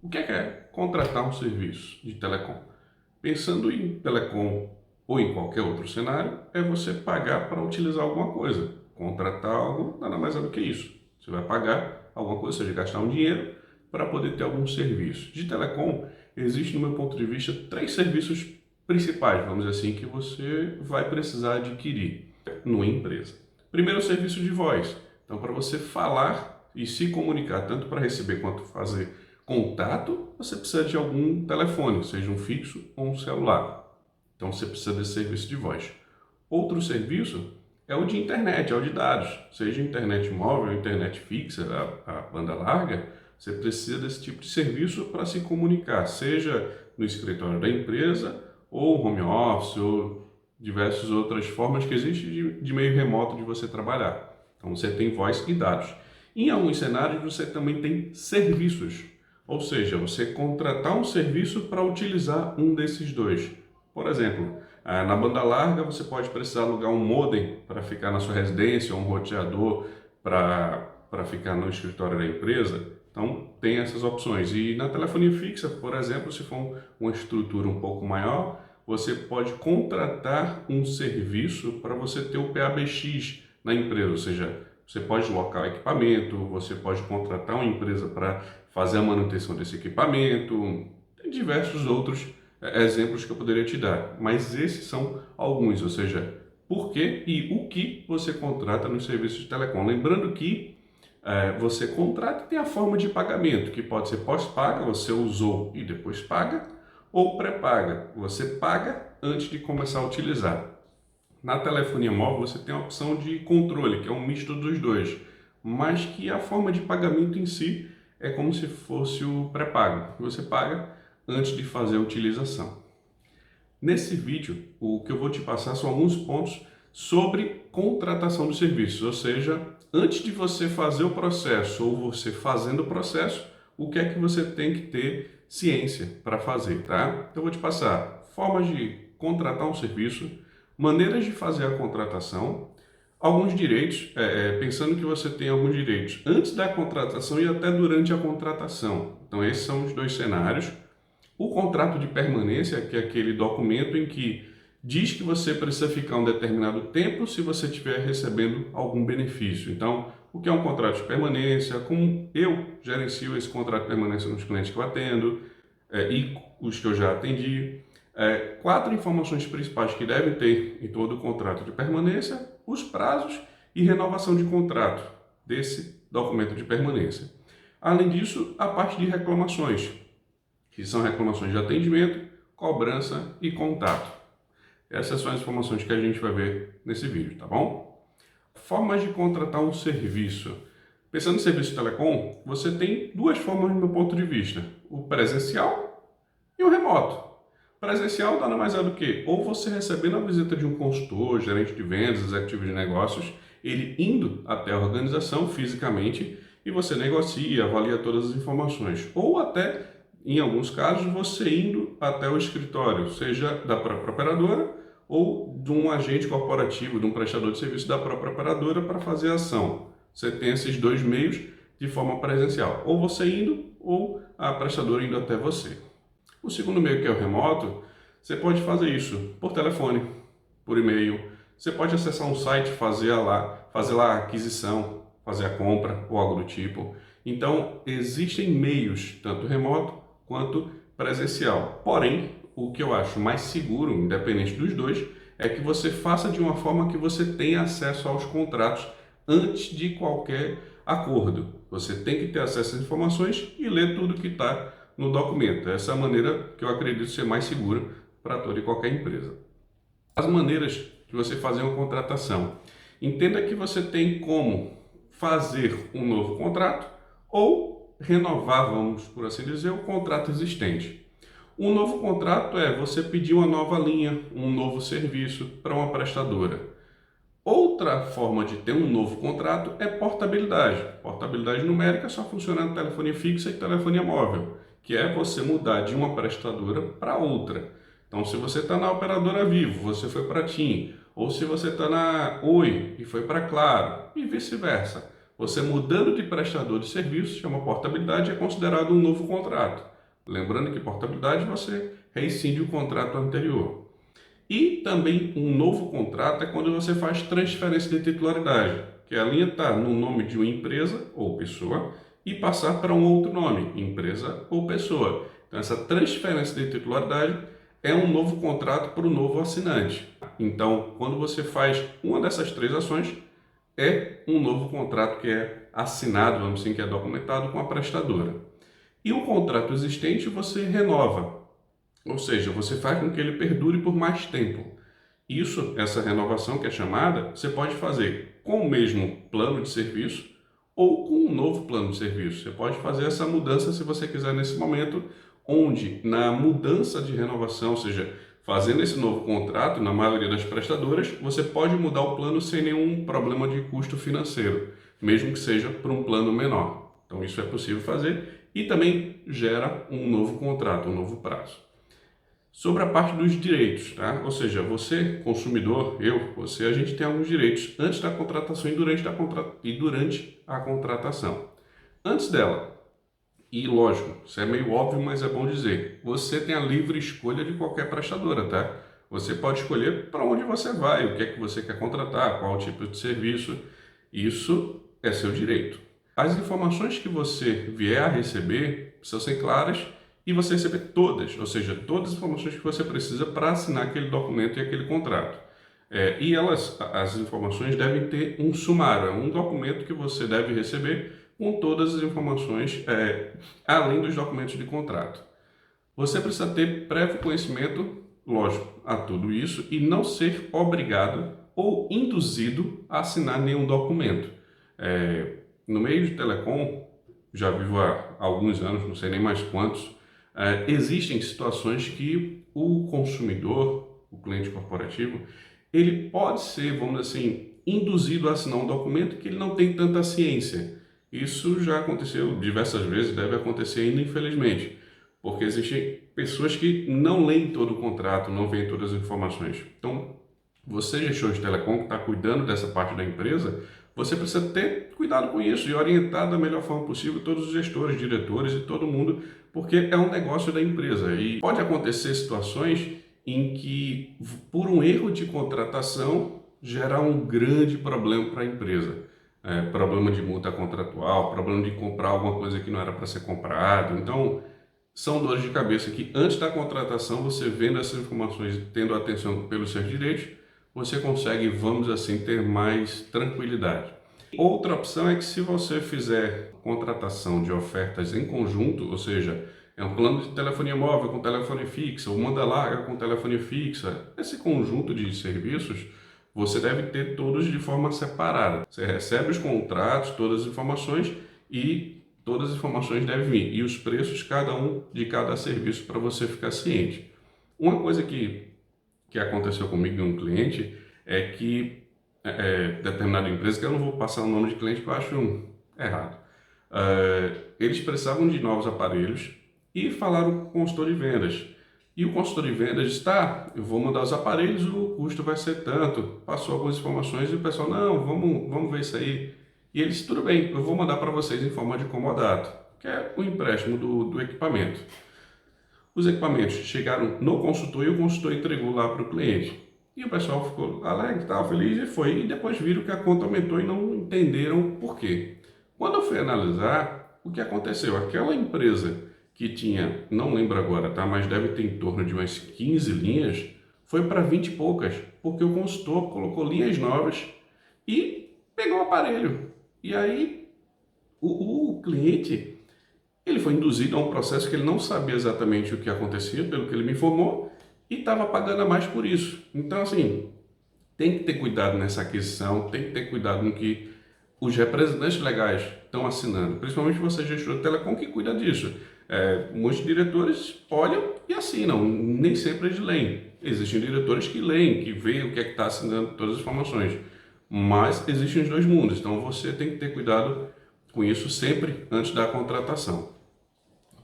O que é contratar um serviço de telecom? Pensando em telecom ou em qualquer outro cenário, é você pagar para utilizar alguma coisa. Contratar algo nada mais é do que isso. Você vai pagar alguma coisa, ou seja, gastar um dinheiro para poder ter algum serviço. De telecom, existe, no meu ponto de vista, três serviços principais, vamos dizer assim, que você vai precisar adquirir numa empresa. Primeiro, o serviço de voz. Então, para você falar e se comunicar, tanto para receber quanto fazer contato, você precisa de algum telefone, seja um fixo ou um celular. Então, você precisa desse serviço de voz. Outro serviço é o de internet, é o de dados, seja internet móvel, internet fixa, a banda larga. Você precisa desse tipo de serviço para se comunicar, seja no escritório da empresa, ou home office, ou diversas outras formas que existem de meio remoto de você trabalhar. Então você tem voz e dados. Em alguns cenários você também tem serviços, ou seja, você contratar um serviço para utilizar um desses dois. Por exemplo, na banda larga você pode precisar alugar um modem para ficar na sua residência, ou um roteador para ficar no escritório da empresa. Então tem essas opções. E na telefonia fixa, por exemplo, se for uma estrutura um pouco maior, você pode contratar um serviço para você ter o PABX na empresa, ou seja, você pode locar equipamento, você pode contratar uma empresa para fazer a manutenção desse equipamento, tem diversos outros exemplos que eu poderia te dar, mas esses são alguns, ou seja, por que e o que você contrata nos serviços de telecom. Lembrando que você contrata e tem a forma de pagamento, que pode ser pós-paga, você usou e depois paga, ou pré-paga, você paga antes de começar a utilizar. Na telefonia móvel você tem a opção de controle, que é um misto dos dois, mas que a forma de pagamento em si é como se fosse o pré-pago, você paga antes de fazer a utilização. Nesse vídeo, o que eu vou te passar são alguns pontos sobre contratação de serviços, ou seja, antes de você fazer o processo ou você fazendo o processo, o que é que você tem que ter ciência para fazer, tá? Então eu vou te passar formas de contratar um serviço, maneiras de fazer a contratação, alguns direitos, pensando que você tem alguns direitos antes da contratação e até durante a contratação. Então esses são os dois cenários. O contrato de permanência, que é aquele documento em que diz que você precisa ficar um determinado tempo se você estiver recebendo algum benefício. Então, o que é um contrato de permanência? Como eu gerencio esse contrato de permanência nos clientes que eu atendo e os que eu já atendi. Quatro informações principais que devem ter em todo o contrato de permanência: os prazos e renovação de contrato desse documento de permanência. Além disso, a parte de reclamações, que são reclamações de atendimento, cobrança e contato. Essas são as informações que a gente vai ver nesse vídeo, tá bom? Formas de contratar um serviço. Pensando em serviço de telecom, você tem duas formas do meu ponto de vista: o presencial e o remoto. Presencial nada mais é do que ou você recebendo a visita de um consultor, gerente de vendas, executivo de negócios, ele indo até a organização fisicamente e você negocia, avalia todas as informações, ou até, em alguns casos, você indo até o escritório, seja da própria operadora ou de um agente corporativo, de um prestador de serviço da própria operadora para fazer a ação. Você tem esses dois meios de forma presencial, ou você indo ou a prestadora indo até você. O segundo meio, que é o remoto, você pode fazer isso por telefone, por e-mail, você pode acessar um site, fazer lá a aquisição, fazer a compra ou algo do tipo. Então, existem meios, tanto remoto quanto presencial. Porém, o que eu acho mais seguro, independente dos dois, é que você faça de uma forma que você tenha acesso aos contratos antes de qualquer acordo. Você tem que ter acesso às informações e ler tudo que está no documento. Essa é a maneira que eu acredito ser mais segura para toda e qualquer empresa. As maneiras de você fazer uma contratação. Entenda que você tem como fazer um novo contrato ou renovar, vamos por assim dizer, o contrato existente. Um novo contrato é você pedir uma nova linha, um novo serviço para uma prestadora. Outra forma de ter um novo contrato é portabilidade. Portabilidade numérica só funciona na telefonia fixa e telefonia móvel, que é você mudar de uma prestadora para outra. Então, se você está na operadora Vivo, você foi para TIM, ou se você está na Oi e foi para Claro, e vice-versa. Você mudando de prestador de serviço, chama portabilidade, é considerado um novo contrato. Lembrando que portabilidade você rescinde o contrato anterior. E também um novo contrato é quando você faz transferência de titularidade, que a linha está no nome de uma empresa ou pessoa e passar para um outro nome, empresa ou pessoa. Então essa transferência de titularidade é um novo contrato para o novo assinante. Então, quando você faz uma dessas três ações, é um novo contrato que é assinado, vamos assim, que é documentado com a prestadora. E o contrato existente você renova, ou seja, você faz com que ele perdure por mais tempo. Isso, essa renovação que é chamada, você pode fazer com o mesmo plano de serviço ou com um novo plano de serviço. Você pode fazer essa mudança se você quiser nesse momento, onde na mudança de renovação, ou seja, fazendo esse novo contrato, na maioria das prestadoras, você pode mudar o plano sem nenhum problema de custo financeiro, mesmo que seja para um plano menor. Então isso é possível fazer e também gera um novo contrato, um novo prazo. Sobre a parte dos direitos, tá? Ou seja, você, consumidor, você, a gente tem alguns direitos antes da contratação e durante a contratação. Antes dela, e lógico, isso é meio óbvio, mas é bom dizer, você tem a livre escolha de qualquer prestadora, tá? Você pode escolher para onde você vai, o que é que você quer contratar, qual tipo de serviço, isso é seu direito. As informações que você vier a receber precisam ser claras e você receber todas, ou seja, todas as informações que você precisa para assinar aquele documento e aquele contrato. As informações devem ter um sumário, é um documento que você deve receber com todas as informações, além dos documentos de contrato. Você precisa ter prévio conhecimento, lógico, a tudo isso e não ser obrigado ou induzido a assinar nenhum documento. No meio de telecom, já vivo há alguns anos, não sei nem mais quantos, existem situações que o consumidor, o cliente corporativo, ele pode ser, vamos dizer assim, induzido a assinar um documento que ele não tem tanta ciência. Isso já aconteceu diversas vezes, deve acontecer ainda, infelizmente, porque existem pessoas que não leem todo o contrato, não veem todas as informações. Então, você, gestor de telecom, que está cuidando dessa parte da empresa, você precisa ter cuidado com isso e orientar da melhor forma possível todos os gestores, diretores e todo mundo, porque é um negócio da empresa e pode acontecer situações em que, por um erro de contratação, gerar um grande problema para a empresa. Problema de multa contratual, problema de comprar alguma coisa que não era para ser comprado. Então, são dores de cabeça que antes da contratação, você vendo essas informações, tendo atenção pelos seus direitos, você consegue, vamos assim, ter mais tranquilidade. Outra opção é que se você fizer contratação de ofertas em conjunto, ou seja, é um plano de telefonia móvel com telefonia fixa, ou banda larga com telefonia fixa, esse conjunto de serviços, você deve ter todos de forma separada. Você recebe os contratos, todas as informações e todas as informações devem vir. E os preços, cada um de cada serviço, para você ficar ciente. Uma coisa que aconteceu comigo e um cliente é que determinada empresa, que eu não vou passar o nome de cliente que eu acho errado, eles precisavam de novos aparelhos e falaram com o consultor de vendas. E o consultor de vendas disse, tá, eu vou mandar os aparelhos, o custo vai ser tanto. Passou algumas informações e o pessoal, não, vamos ver isso aí. E ele disse, tudo bem, eu vou mandar para vocês em forma de comodato, que é o empréstimo do equipamento. Os equipamentos chegaram no consultor e o consultor entregou lá para o cliente. E o pessoal ficou alegre, estava feliz e foi. E depois viram que a conta aumentou e não entenderam por quê. Quando eu fui analisar, o que aconteceu? Aquela empresa que tinha, não lembro agora, tá? Mas deve ter em torno de umas 15 linhas, foi para 20 e poucas, porque o consultor colocou linhas novas e pegou o aparelho. E aí o cliente, ele foi induzido a um processo que ele não sabia exatamente o que acontecia, pelo que ele me informou, e estava pagando a mais por isso. Então, assim, tem que ter cuidado nessa aquisição, tem que ter cuidado no que os representantes legais estão assinando, principalmente você, gestor de telecom, que cuida disso. Muitos diretores olham e assinam, nem sempre eles leem. Existem diretores que leem, que veem o que é que está assinando todas as informações, mas existem os dois mundos, então você tem que ter cuidado com isso sempre antes da contratação.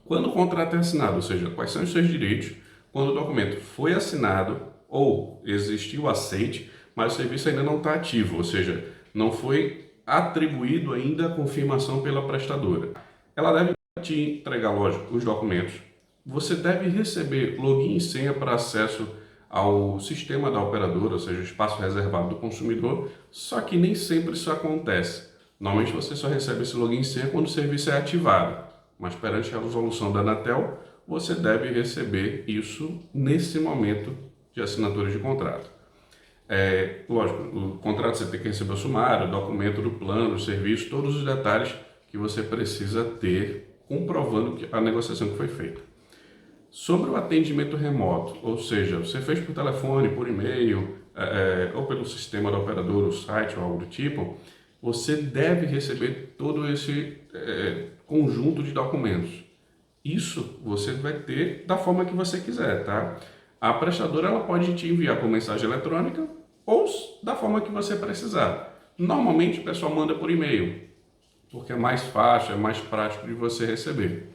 Quando o contrato é assinado, ou seja, quais são os seus direitos, quando o documento foi assinado ou existiu o aceite, mas o serviço ainda não está ativo, ou seja, não foi atribuído ainda a confirmação pela prestadora. Ela deve te entregar, lógico, os documentos você deve receber login e senha para acesso ao sistema da operadora, ou seja, o espaço reservado do consumidor, só que nem sempre isso acontece. Normalmente você só recebe esse login e senha quando o serviço é ativado, mas perante a resolução da Anatel, você deve receber isso nesse momento de assinatura de contrato. Lógico, o contrato você tem que receber o sumário, o documento do plano, o serviço, todos os detalhes que você precisa ter comprovando que a negociação que foi feita. Sobre o atendimento remoto, ou seja, você fez por telefone, por e-mail, ou pelo sistema da operadora, o site ou algo do tipo, você deve receber todo esse conjunto de documentos. Isso você vai ter da forma que você quiser, tá? A prestadora ela pode te enviar por mensagem eletrônica ou da forma que você precisar. Normalmente o pessoal manda por e-mail, porque é mais fácil, é mais prático de você receber.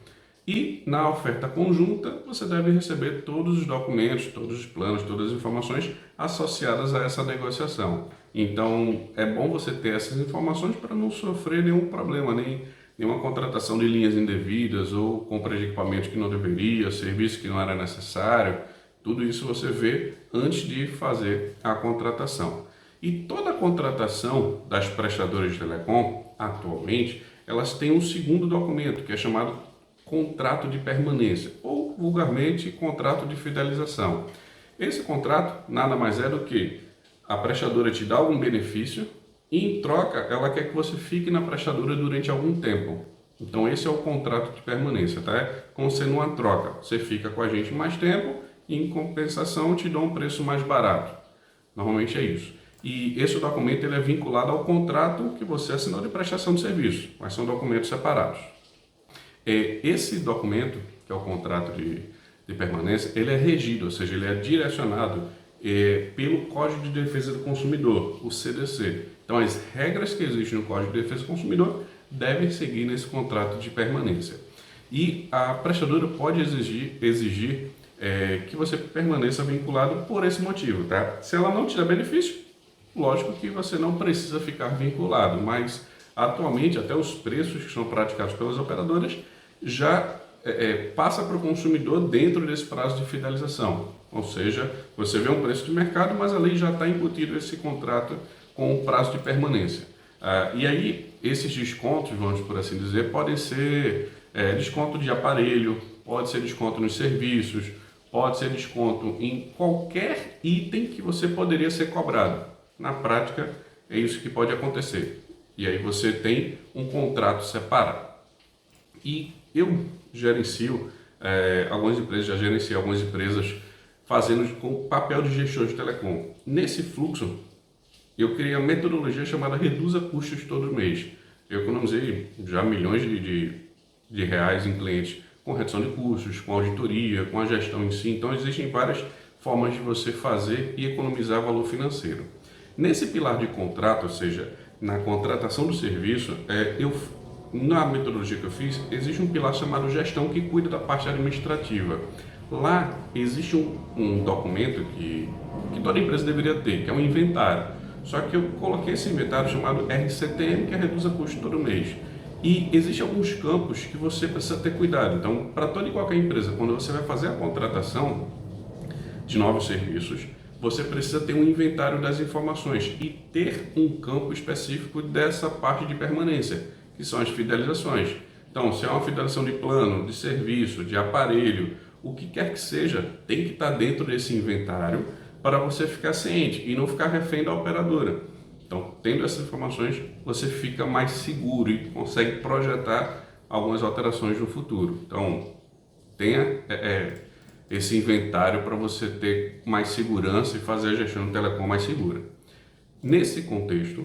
E na oferta conjunta, você deve receber todos os documentos, todos os planos, todas as informações associadas a essa negociação. Então, é bom você ter essas informações para não sofrer nenhum problema, nenhuma contratação de linhas indevidas ou compra de equipamento que não deveria, serviço que não era necessário. Tudo isso você vê antes de fazer a contratação. E toda a contratação das prestadoras de telecom, atualmente, elas têm um segundo documento, que é chamado contrato de permanência, ou vulgarmente contrato de fidelização. Esse contrato nada mais é do que a prestadora te dá algum benefício e em troca ela quer que você fique na prestadora durante algum tempo. Então esse é o contrato de permanência, tá? Como sendo uma troca. Você fica com a gente mais tempo e em compensação te dá um preço mais barato. Normalmente é isso. E esse documento ele é vinculado ao contrato que você assinou de prestação de serviço, mas são documentos separados. Esse documento, que é o contrato de permanência, ele é regido, ou seja, ele é direcionado pelo Código de Defesa do Consumidor, o CDC. Então, as regras que existem no Código de Defesa do Consumidor devem seguir nesse contrato de permanência. E a prestadora pode exigir que você permaneça vinculado por esse motivo, tá? Se ela não te dá benefício, lógico que você não precisa ficar vinculado, mas atualmente até os preços que são praticados pelas operadoras já passa para o consumidor dentro desse prazo de fidelização. Ou seja, você vê um preço de mercado, mas ali já está embutido esse contrato com o prazo de permanência. E aí, esses descontos, vamos por assim dizer, podem ser desconto de aparelho, pode ser desconto nos serviços, pode ser desconto em qualquer item que você poderia ser cobrado. Na prática, é isso que pode acontecer. E aí você tem um contrato separado. E eu gerencio algumas empresas, já gerenciei algumas empresas fazendo com papel de gestor de telecom. Nesse fluxo, eu criei a metodologia chamada Reduza Custos Todo Mês. Eu economizei já milhões de reais em clientes com redução de custos, com auditoria, com a gestão em si. Então, existem várias formas de você fazer e economizar valor financeiro. Nesse pilar de contrato, ou seja, na contratação do serviço, na metodologia que eu fiz, existe um pilar chamado gestão que cuida da parte administrativa. Lá existe um documento que toda empresa deveria ter, que é um inventário. Só que eu coloquei esse inventário chamado RCTM, que é Reduza Custo Todo Mês. E existem alguns campos que você precisa ter cuidado. Então, para toda e qualquer empresa, quando você vai fazer a contratação de novos serviços, você precisa ter um inventário das informações e ter um campo específico dessa parte de permanência, que são as fidelizações. Então, se é uma fidelização de plano, de serviço, de aparelho, o que quer que seja, tem que estar dentro desse inventário para você ficar ciente e não ficar refém da operadora. Então, tendo essas informações, você fica mais seguro e consegue projetar algumas alterações no futuro. Então, tenha esse inventário para você ter mais segurança e fazer a gestão do telecom mais segura. Nesse contexto,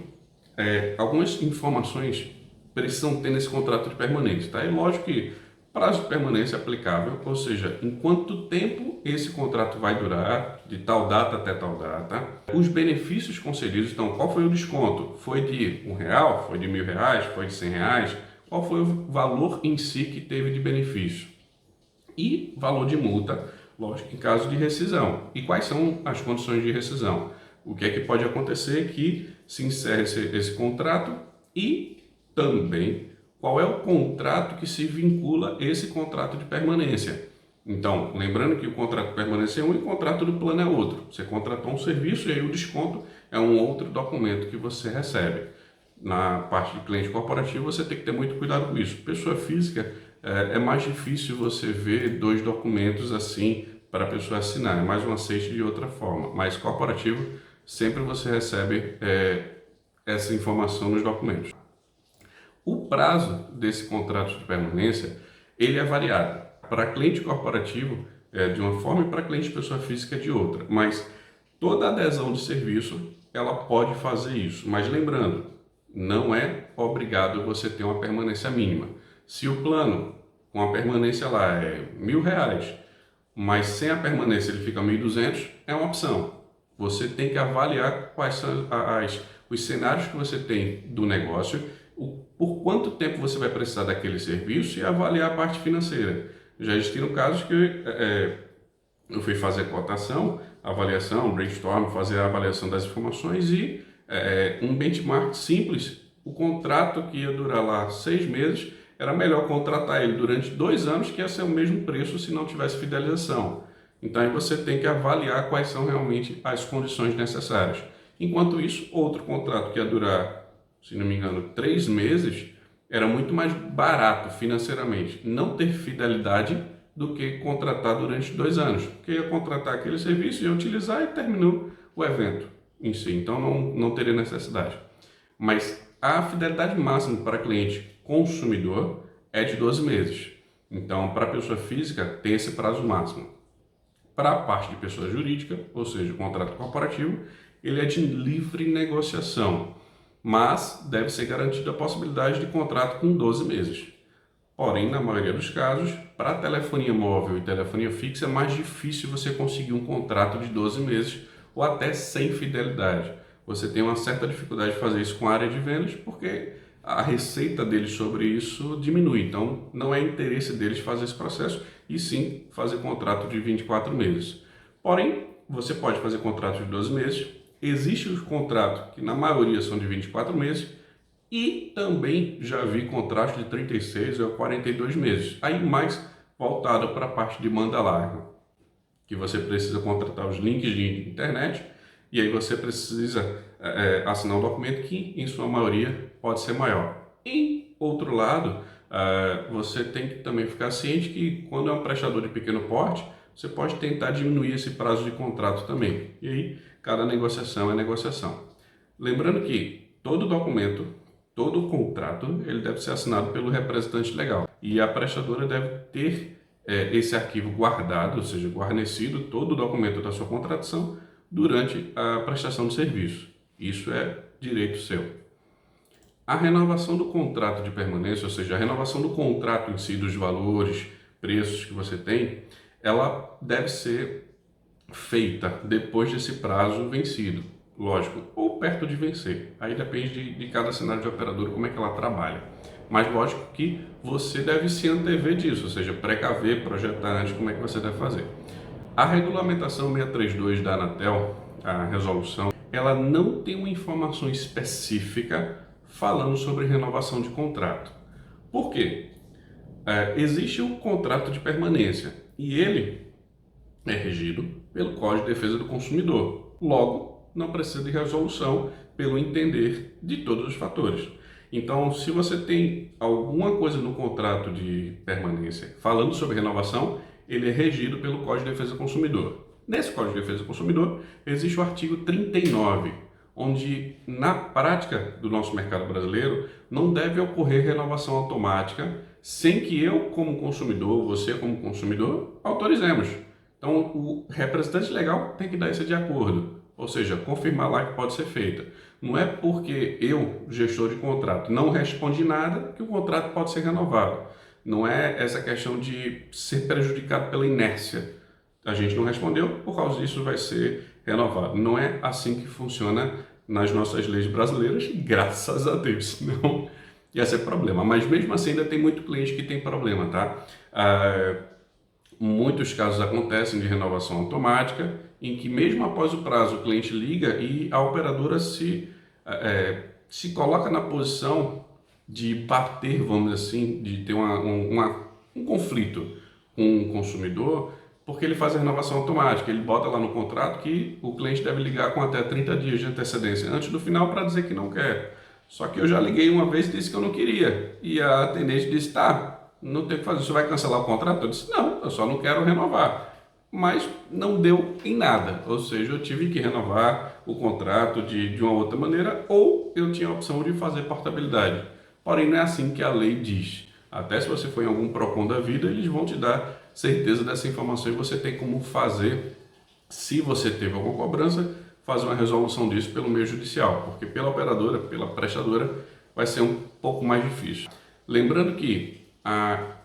algumas informações precisam ter nesse contrato de permanência. Tá? É lógico que prazo de permanência é aplicável, ou seja, em quanto tempo esse contrato vai durar, de tal data até tal data. Os benefícios concedidos, então, qual foi o desconto? Foi de R$1, foi de R$1.000, foi de R$100? Qual foi o valor em si que teve de benefício? E valor de multa, lógico, em caso de rescisão. E quais são as condições de rescisão? O que é que pode acontecer que se encerre esse contrato e também qual é o contrato que se vincula a esse contrato de permanência. Então, lembrando que o contrato de permanência é um e o contrato do plano é outro. Você contratou um serviço e aí o desconto é um outro documento que você recebe. Na parte de cliente corporativo, você tem que ter muito cuidado com isso. Pessoa física, é mais difícil você ver dois documentos assim para a pessoa assinar. É mais um aceite de outra forma. Mas corporativo, sempre você recebe essa informação nos documentos. O prazo desse contrato de permanência, ele é variado. Para cliente corporativo é de uma forma e para cliente pessoa física de outra. Mas toda adesão de serviço, ela pode fazer isso. Mas lembrando, não é obrigado você ter uma permanência mínima. Se o plano com a permanência lá é R$ 1.000, mas sem a permanência ele fica 1.200, é uma opção. Você tem que avaliar quais são os cenários que você tem do negócio, por quanto tempo você vai precisar daquele serviço e avaliar a parte financeira. Já existiram casos que eu fui fazer cotação, avaliação, brainstorm, fazer a avaliação das informações e um benchmark simples. O contrato que ia durar lá 6 meses, era melhor contratar ele durante 2 anos, que ia ser o mesmo preço se não tivesse fidelização. Então aí você tem que avaliar quais são realmente as condições necessárias. Enquanto isso, outro contrato que ia durar, se não me engano, 3 meses, era muito mais barato financeiramente não ter fidelidade do que contratar durante 2 anos. Porque ia contratar aquele serviço, ia utilizar e terminou o evento em si. Então não teria necessidade. Mas a fidelidade máxima para cliente consumidor é de 12 meses. Então, para a pessoa física, tem esse prazo máximo. Para a parte de pessoa jurídica, ou seja, o contrato corporativo, ele é de livre negociação, mas deve ser garantida a possibilidade de contrato com 12 meses. Porém, na maioria dos casos, para telefonia móvel e telefonia fixa, é mais difícil você conseguir um contrato de 12 meses ou até sem fidelidade. Você tem uma certa dificuldade de fazer isso com a área de vendas porque a receita deles sobre isso diminui. Então, não é interesse deles fazer esse processo e sim fazer contrato de 24 meses. Porém, você pode fazer contrato de 12 meses. Existe os contratos que na maioria são de 24 meses e também já vi contratos de 36 ou 42 meses. Aí mais voltado para a parte de banda larga, que você precisa contratar os links de internet e aí você precisa assinar um documento que, em sua maioria, pode ser maior. Em outro lado, você tem que também ficar ciente que, quando é um prestador de pequeno porte, você pode tentar diminuir esse prazo de contrato também. E aí, cada negociação é negociação. Lembrando que todo documento, todo contrato, ele deve ser assinado pelo representante legal. E a prestadora deve ter esse arquivo guardado, ou seja, guarnecido, todo o documento da sua contratação, durante a prestação de serviço. Isso é direito seu. A renovação do contrato de permanência, ou seja, a renovação do contrato em si, dos valores, preços que você tem, ela deve ser feita depois desse prazo vencido, lógico, ou perto de vencer. Aí depende de cada cenário de operadora, como é que ela trabalha. Mas lógico que você deve se antever disso, ou seja, precaver, projetar antes como é que você deve fazer. A regulamentação 632 da Anatel, a resolução, ela não tem uma informação específica falando sobre renovação de contrato. Por quê? Existe um contrato de permanência e ele é regido pelo Código de Defesa do Consumidor. Logo, não precisa de resolução pelo entender de todos os fatores. Então, se você tem alguma coisa no contrato de permanência falando sobre renovação, ele é regido pelo Código de Defesa do Consumidor. Nesse Código de Defesa do Consumidor, existe o artigo 39, onde, na prática do nosso mercado brasileiro, não deve ocorrer renovação automática sem que eu, como consumidor, você, como consumidor, autorizemos. Então, o representante legal tem que dar esse de acordo, ou seja, confirmar lá que pode ser feita. Não é porque eu, gestor de contrato, não respondi nada que o contrato pode ser renovado. Não é essa questão de ser prejudicado pela inércia. A gente não respondeu, por causa disso vai ser renovado. Não é assim que funciona nas nossas leis brasileiras, graças a Deus, senão ia ser problema. Mas mesmo assim ainda tem muito cliente que tem problema, tá? Muitos casos acontecem de renovação automática, em que mesmo após o prazo o cliente liga e a operadora se coloca na posição de bater, vamos dizer assim, de ter um conflito. com o consumidor, porque ele faz a renovação automática. Ele bota lá no contrato que o cliente deve ligar com até 30 dias de antecedência antes do final para dizer que não quer. Só que eu já liguei uma vez e disse que eu não queria. E a atendente disse, tá, não tem o que fazer, você vai cancelar o contrato? Eu disse, não, eu só não quero renovar. Mas não deu em nada, ou seja, eu tive que renovar o contrato de uma outra maneira, ou eu tinha a opção de fazer portabilidade. Porém, não é assim que a lei diz. Até se você for em algum PROCON da vida, eles vão te dar certeza dessa informação e você tem como fazer, se você teve alguma cobrança, fazer uma resolução disso pelo meio judicial, porque pela operadora, pela prestadora, vai ser um pouco mais difícil. Lembrando que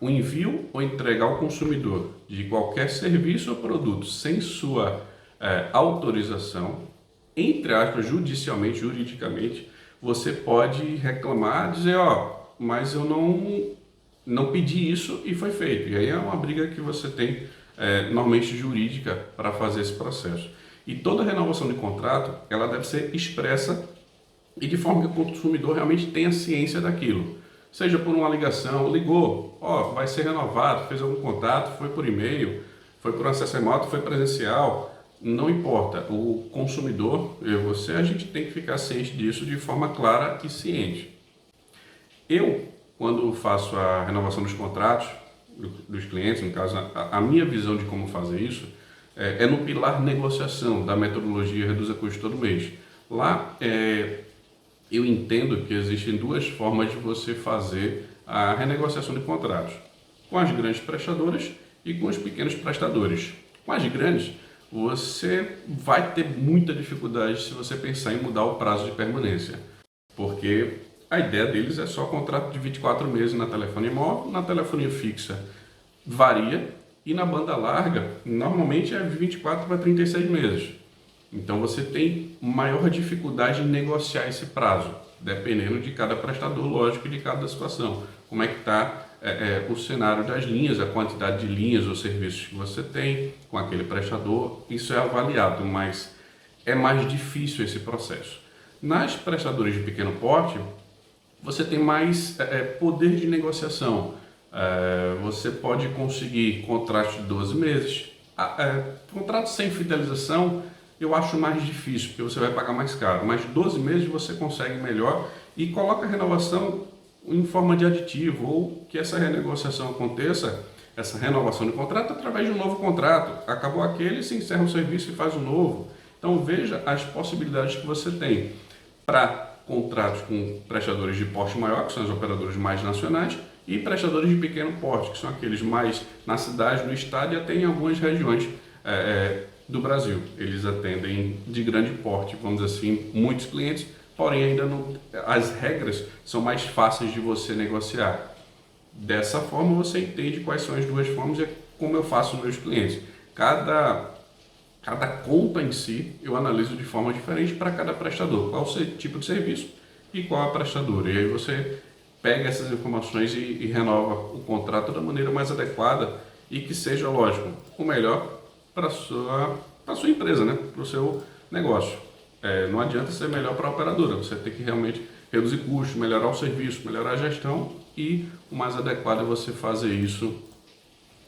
o envio ou entrega ao consumidor de qualquer serviço ou produto sem sua autorização, entre aspas, judicialmente, juridicamente, você pode reclamar, dizer, ó, mas eu não pedi isso e foi feito. E aí é uma briga que você tem normalmente jurídica para fazer esse processo. E toda renovação de contrato, ela deve ser expressa e de forma que o consumidor realmente tenha ciência daquilo. Seja por uma ligação, ligou, ó, vai ser renovado, fez algum contato, foi por e-mail, foi por acesso remoto, foi presencial, não importa. O consumidor, eu e você, a gente tem que ficar ciente disso de forma clara e ciente. Eu, quando faço a renovação dos contratos dos clientes, no caso, a minha visão de como fazer isso é no pilar negociação da metodologia Reduza Custo todo mês. Lá, eu entendo que existem duas formas de você fazer a renegociação de contratos, com as grandes prestadoras e com os pequenos prestadores. Com as grandes, você vai ter muita dificuldade se você pensar em mudar o prazo de permanência, porque a ideia deles é só contrato de 24 meses na telefonia móvel, na telefonia fixa varia e na banda larga normalmente é de 24 para 36 meses. Então você tem maior dificuldade em negociar esse prazo, dependendo de cada prestador, lógico, e de cada situação. Como é que está o cenário das linhas, a quantidade de linhas ou serviços que você tem com aquele prestador, isso é avaliado, mas é mais difícil esse processo. Nas prestadoras de pequeno porte, você tem mais poder de negociação. Você pode conseguir contratos de 12 meses. Contratos sem fidelização eu acho mais difícil, porque você vai pagar mais caro. Mas 12 meses você consegue melhor e coloca a renovação em forma de aditivo, ou que essa renegociação aconteça, essa renovação de contrato, através de um novo contrato. Acabou aquele, se encerra o serviço e faz um novo. Então veja as possibilidades que você tem para contratos com prestadores de porte maior, que são os operadores mais nacionais, e prestadores de pequeno porte, que são aqueles mais na cidade, no estado e até em algumas regiões do Brasil. Eles atendem de grande porte, vamos dizer assim, muitos clientes, porém ainda não, as regras são mais fáceis de você negociar. Dessa forma você entende quais são as duas formas e como eu faço meus clientes. Cada conta em si eu analiso de forma diferente para cada prestador, qual o tipo de serviço e qual a prestadora. E aí você pega essas informações e renova o contrato da maneira mais adequada e que seja, lógico, o melhor para a sua empresa, né? Para o seu negócio. Não adianta ser melhor para a operadora, você tem que realmente reduzir custos, melhorar o serviço, melhorar a gestão e o mais adequado é você fazer isso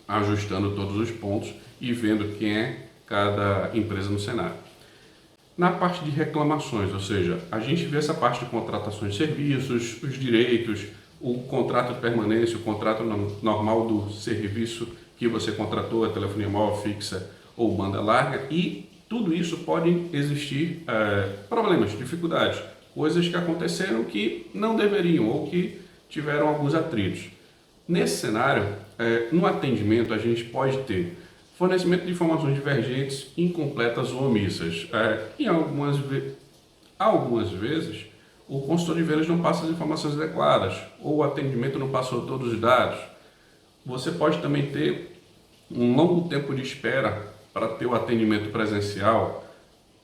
ajustando todos os pontos e vendo quem é cada empresa no cenário. Na parte de reclamações, ou seja, a gente vê essa parte de contratações de serviços, os direitos, o contrato de permanência, o contrato normal do serviço que você contratou, a telefonia móvel fixa ou banda larga, e tudo isso pode existir problemas, dificuldades, coisas que aconteceram que não deveriam ou que tiveram alguns atritos. Nesse cenário, no atendimento a gente pode ter fornecimento de informações divergentes, incompletas ou omissas. E algumas vezes, o consultor de vendas não passa as informações adequadas, ou o atendimento não passou todos os dados. Você pode também ter um longo tempo de espera para ter o atendimento presencial.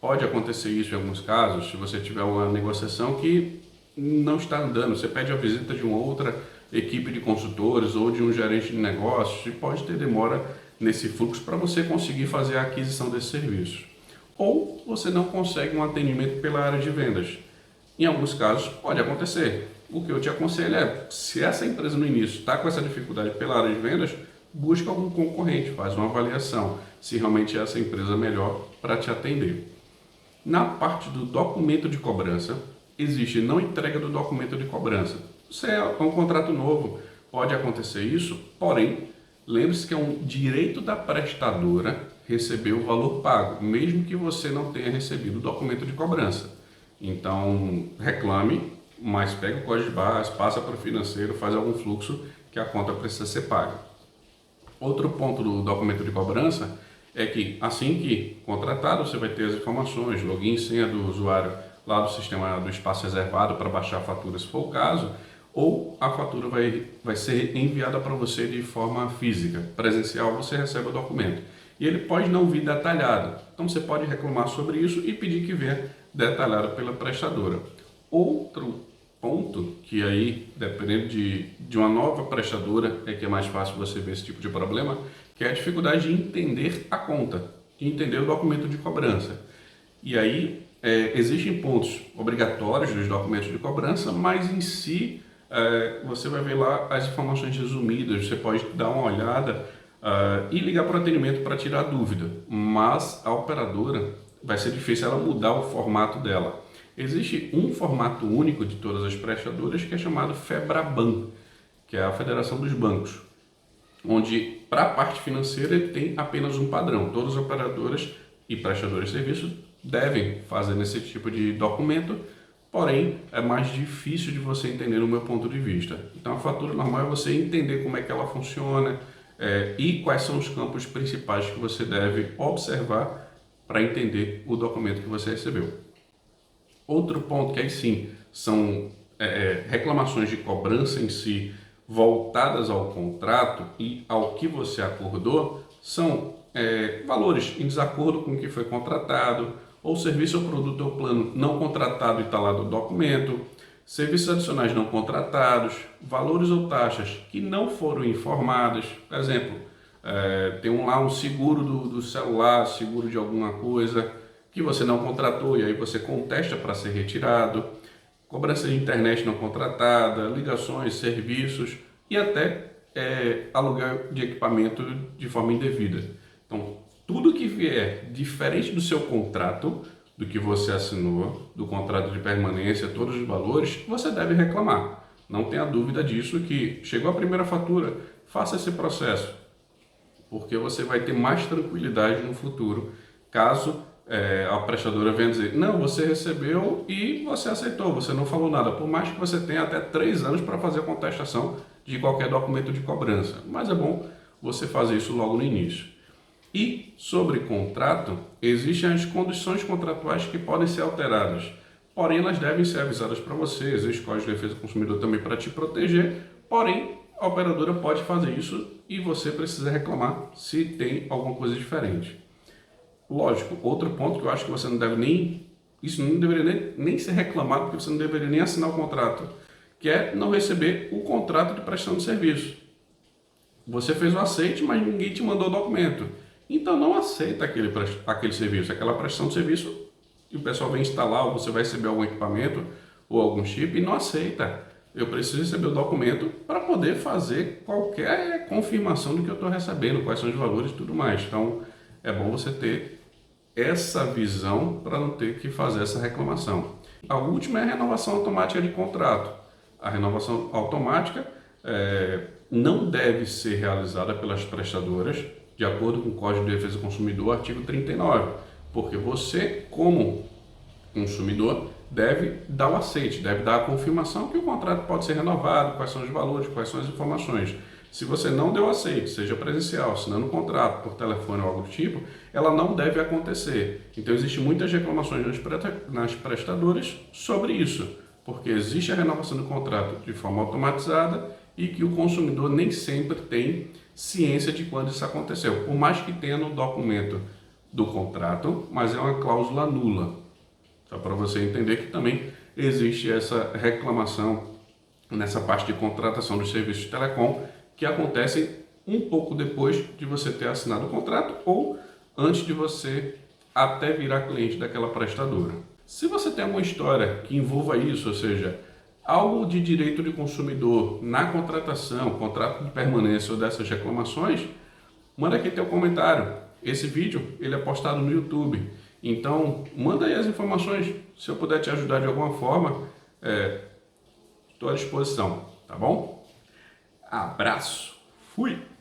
Pode acontecer isso em alguns casos, se você tiver uma negociação que não está andando. Você pede a visita de uma outra equipe de consultores ou de um gerente de negócios e pode ter demora nesse fluxo para você conseguir fazer a aquisição desse serviço. Ou você não consegue um atendimento pela área de vendas. Em alguns casos pode acontecer. O que eu te aconselho é, se essa empresa no início está com essa dificuldade pela área de vendas, busca algum concorrente, faz uma avaliação se realmente é essa empresa melhor para te atender. Na parte do documento de cobrança, existe não entrega do documento de cobrança. Se é um contrato novo, pode acontecer isso, porém, lembre-se que é um direito da prestadora receber o valor pago, mesmo que você não tenha recebido o documento de cobrança. Então, reclame, mas pega o código de barras, passa para o financeiro, faz algum fluxo que a conta precisa ser paga. Outro ponto do documento de cobrança é que assim que contratado, você vai ter as informações, login e senha do usuário lá do sistema do espaço reservado para baixar a fatura se for o caso, ou a fatura vai ser enviada para você de forma física, presencial, você recebe o documento. E ele pode não vir detalhado, então você pode reclamar sobre isso e pedir que venha detalhado pela prestadora. Outro ponto que aí, dependendo de uma nova prestadora, é que é mais fácil você ver esse tipo de problema, que é a dificuldade de entender a conta, de entender o documento de cobrança. E aí, existem pontos obrigatórios dos documentos de cobrança, mas em si, você vai ver lá as informações resumidas, você pode dar uma olhada e ligar para o atendimento para tirar a dúvida, mas a operadora vai ser difícil ela mudar o formato dela. Existe um formato único de todas as prestadoras que é chamado FEBRABAN, que é a Federação dos Bancos, onde para a parte financeira ele tem apenas um padrão. Todas as operadoras e prestadoras de serviço devem fazer esse tipo de documento, porém é mais difícil de você entender no meu ponto de vista. Então a fatura normal é você entender como é que ela funciona e quais são os campos principais que você deve observar para entender o documento que você recebeu. Outro ponto que aí sim são reclamações de cobrança em si voltadas ao contrato e ao que você acordou são valores em desacordo com o que foi contratado, ou serviço ou produto ou plano não contratado e está lá no documento, serviços adicionais não contratados, valores ou taxas que não foram informadas. Por exemplo, tem lá um seguro do celular, seguro de alguma coisa que você não contratou e aí você contesta para ser retirado, cobrança de internet não contratada, ligações, serviços e até aluguel de equipamento de forma indevida. Então, tudo que vier diferente do seu contrato, do que você assinou, do contrato de permanência, todos os valores, você deve reclamar. Não tenha dúvida disso, que chegou a primeira fatura, faça esse processo, porque você vai ter mais tranquilidade no futuro, caso a prestadora venha dizer, não, você recebeu e você aceitou, você não falou nada, por mais que você tenha até 3 anos para fazer a contestação de qualquer documento de cobrança, mas é bom você fazer isso logo no início. E sobre contrato, existem as condições contratuais que podem ser alteradas, porém elas devem ser avisadas para você, existe o Código de Defesa do Consumidor também para te proteger, porém a operadora pode fazer isso e você precisa reclamar se tem alguma coisa diferente. Lógico, outro ponto que eu acho que você não deve isso não deveria nem ser reclamado, porque você não deveria nem assinar o contrato, que é não receber o contrato de prestação de serviço. Você fez o aceite, mas ninguém te mandou o documento. Então não aceita aquele serviço, aquela prestação de serviço que o pessoal vem instalar, ou você vai receber algum equipamento ou algum chip e não aceita. Eu preciso receber o documento para poder fazer qualquer confirmação do que eu estou recebendo, quais são os valores e tudo mais. Então é bom você ter essa visão para não ter que fazer essa reclamação. A última é a renovação automática de contrato. A renovação automática não deve ser realizada pelas prestadoras, de acordo com o Código de Defesa do Consumidor, artigo 39, porque você, como consumidor, deve dar o aceite, deve dar a confirmação que o contrato pode ser renovado, quais são os valores, quais são as informações. Se você não deu aceite, seja presencial, assinando um contrato por telefone ou algo do tipo, ela não deve acontecer. Então, existem muitas reclamações nas prestadoras sobre isso, porque existe a renovação do contrato de forma automatizada e que o consumidor nem sempre tem ciência de quando isso aconteceu, por mais que tenha no documento do contrato, mas é uma cláusula nula. Só para você entender que também existe essa reclamação nessa parte de contratação dos serviços de telecom, que acontecem um pouco depois de você ter assinado o contrato ou antes de você até virar cliente daquela prestadora. Se você tem alguma história que envolva isso, ou seja, algo de direito de consumidor na contratação, contrato de permanência ou dessas reclamações, manda aqui teu comentário. Esse vídeo ele é postado no YouTube, então manda aí as informações. Se eu puder te ajudar de alguma forma, estou à disposição, tá bom? Abraço, fui!